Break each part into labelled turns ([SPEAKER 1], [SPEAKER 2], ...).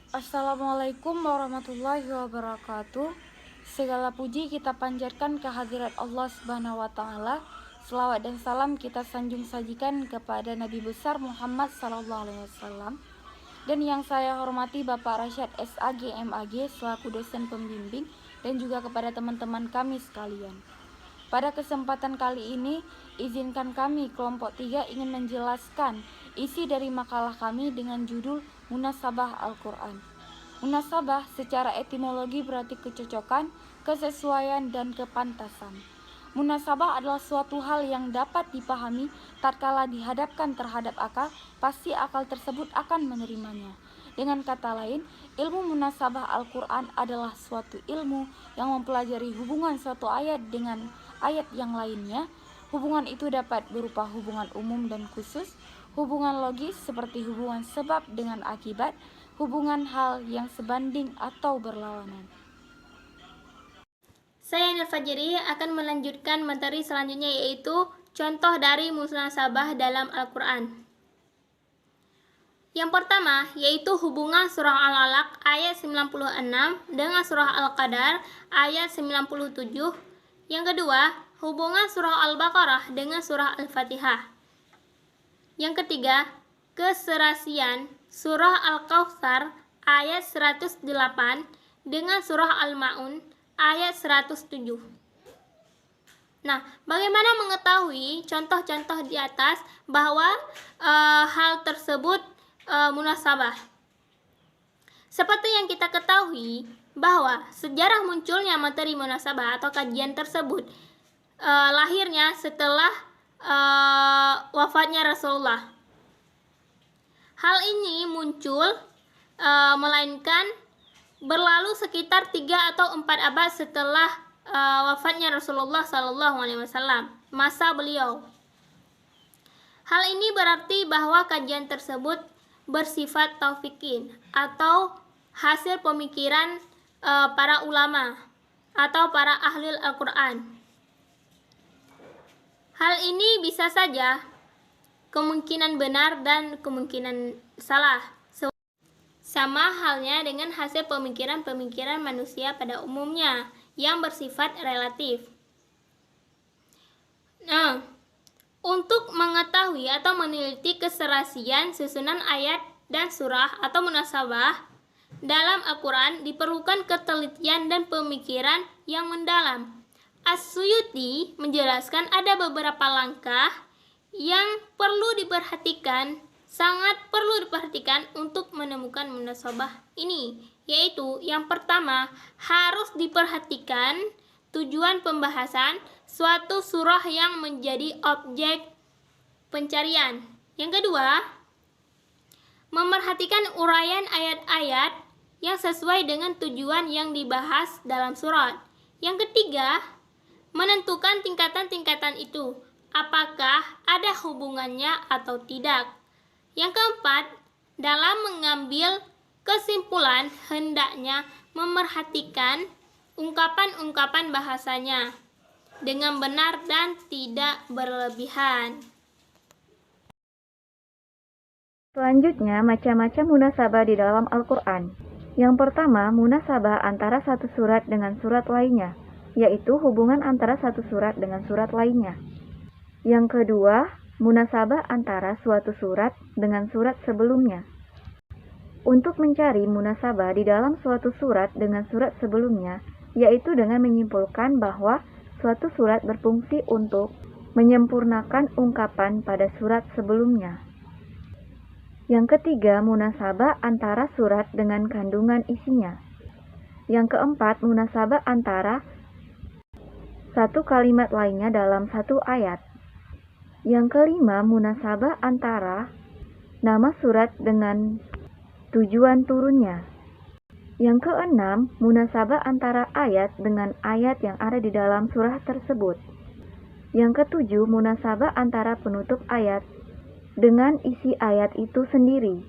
[SPEAKER 1] Assalamualaikum warahmatullahi wabarakatuh. Segala puji kita panjatkan kehadirat Allah Subhanahu wa taala. Selawat dan salam kita sanjung sajikan kepada Nabi besar Muhammad sallallahu alaihi wasallam. Dan yang saya hormati Bapak Rasyad SAG MAG selaku dosen pembimbing dan juga kepada teman-teman kami sekalian. Pada kesempatan kali ini, izinkan kami kelompok 3 ingin menjelaskan isi dari makalah kami dengan judul Munasabah Al-Quran. Munasabah secara etimologi berarti kecocokan, kesesuaian, dan kepantasan. Munasabah adalah suatu hal yang dapat dipahami tatkala dihadapkan terhadap akal, pasti akal tersebut akan menerimanya. Dengan kata lain, ilmu munasabah Al-Quran adalah suatu ilmu yang mempelajari hubungan suatu ayat dengan ayat yang lainnya. Hubungan itu dapat berupa hubungan umum dan khusus, hubungan logis seperti hubungan sebab dengan akibat, hubungan hal yang sebanding atau berlawanan.
[SPEAKER 2] Saya Nur Fajri akan melanjutkan materi selanjutnya, yaitu contoh dari munasabah dalam Al-Quran. Yang pertama yaitu hubungan surah Al-Alaq ayat 96 dengan surah Al-Qadar ayat 97. Yang kedua, hubungan surah Al-Baqarah dengan surah Al-Fatihah. Yang ketiga, keserasian surah Al-Kautsar ayat 108 dengan surah Al-Ma'un ayat 107. Nah, bagaimana mengetahui contoh-contoh di atas bahwa hal tersebut munasabah? Seperti yang kita ketahui bahwa sejarah munculnya materi munasabah atau kajian tersebut lahirnya setelah wafatnya Rasulullah. Hal ini muncul melainkan berlalu sekitar 3 atau 4 abad setelah wafatnya Rasulullah SAW, masa beliau. Hal ini berarti bahwa kajian tersebut bersifat taufikin atau hasil pemikiran para ulama atau para ahli Al-Quran. Hal ini bisa saja kemungkinan benar dan kemungkinan salah, sama halnya dengan hasil pemikiran-pemikiran manusia pada umumnya yang bersifat relatif. Nah, untuk mengetahui atau meneliti keserasian susunan ayat dan surah atau munasabah dalam Al-Quran diperlukan ketelitian dan pemikiran yang mendalam. As-Suyuti menjelaskan ada beberapa langkah yang perlu diperhatikan, sangat perlu diperhatikan untuk menemukan munasabah ini, yaitu yang pertama, harus diperhatikan tujuan pembahasan suatu surah yang menjadi objek pencarian. Yang kedua, memerhatikan uraian ayat-ayat yang sesuai dengan tujuan yang dibahas dalam surat. Yang ketiga, menentukan tingkatan-tingkatan itu, apakah ada hubungannya atau tidak. Yang keempat, dalam mengambil kesimpulan hendaknya memerhatikan ungkapan-ungkapan bahasanya dengan benar dan tidak berlebihan.
[SPEAKER 3] Selanjutnya, macam-macam munasabah di dalam Al-Quran. Yang pertama, munasabah antara satu surat dengan surat lainnya, yaitu hubungan antara satu surat dengan surat lainnya. Yang kedua, munasabah antara suatu surat dengan surat sebelumnya. Untuk mencari munasabah di dalam suatu surat dengan surat sebelumnya, yaitu dengan menyimpulkan bahwa suatu surat berfungsi untuk menyempurnakan ungkapan pada surat sebelumnya. Yang ketiga, munasabah antara surat dengan kandungan isinya. Yang keempat, munasabah antara satu kalimat lainnya dalam satu ayat. Yang kelima, munasabah antara nama surat dengan tujuan turunnya. Yang keenam, munasabah antara ayat dengan ayat yang ada di dalam surah tersebut. Yang ketujuh, munasabah antara penutup ayat dengan isi ayat itu sendiri.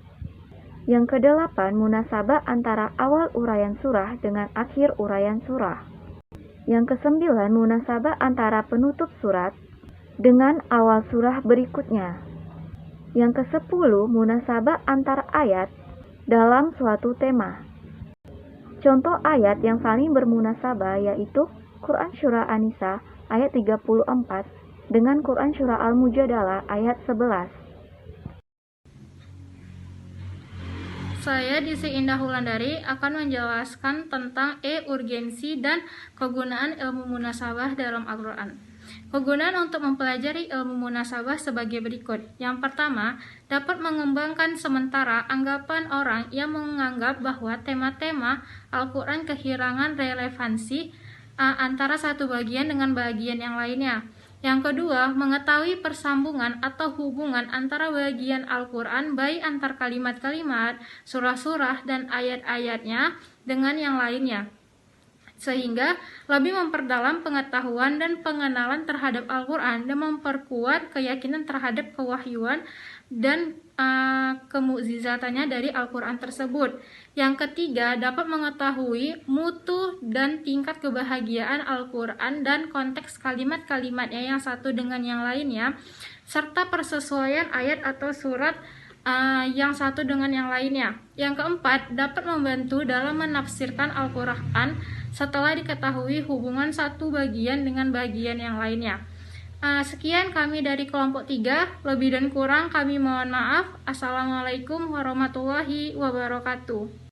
[SPEAKER 3] Yang kedelapan, munasabah antara awal uraian surah dengan akhir uraian surah. Yang kesembilan, munasabah antara penutup surat dengan awal surah berikutnya. Yang kesepuluh, munasabah antara ayat dalam suatu tema. Contoh ayat yang saling bermunasabah yaitu Quran Surah An-Nisa ayat 34 dengan Quran Surah Al-Mujadalah ayat 11.
[SPEAKER 4] Saya Desi Indah Wulandari akan menjelaskan tentang urgensi dan kegunaan ilmu munasabah dalam Al-Quran. Kegunaan untuk mempelajari ilmu munasabah sebagai berikut. Yang pertama, dapat mengembangkan sementara anggapan orang yang menganggap bahwa tema-tema Al-Quran kehilangan relevansi antara satu bagian dengan bagian yang lainnya. Yang kedua, mengetahui persambungan atau hubungan antara bagian Al-Quran baik antar kalimat-kalimat, surah-surah, dan ayat-ayatnya dengan yang lainnya, sehingga lebih memperdalam pengetahuan dan pengenalan terhadap Al-Quran dan memperkuat keyakinan terhadap kewahyuan dan kemukjizatannya dari Al-Quran tersebut. Yang ketiga, dapat mengetahui mutu dan tingkat kebahagiaan Al-Quran dan konteks kalimat-kalimatnya yang satu dengan yang lainnya, serta persesuaian ayat atau surat yang satu dengan yang lainnya. Yang keempat, dapat membantu dalam menafsirkan Al-Quran setelah diketahui hubungan satu bagian dengan bagian yang lainnya. Sekian kami dari kelompok 3, lebih dan kurang kami mohon maaf. Assalamualaikum warahmatullahi wabarakatuh.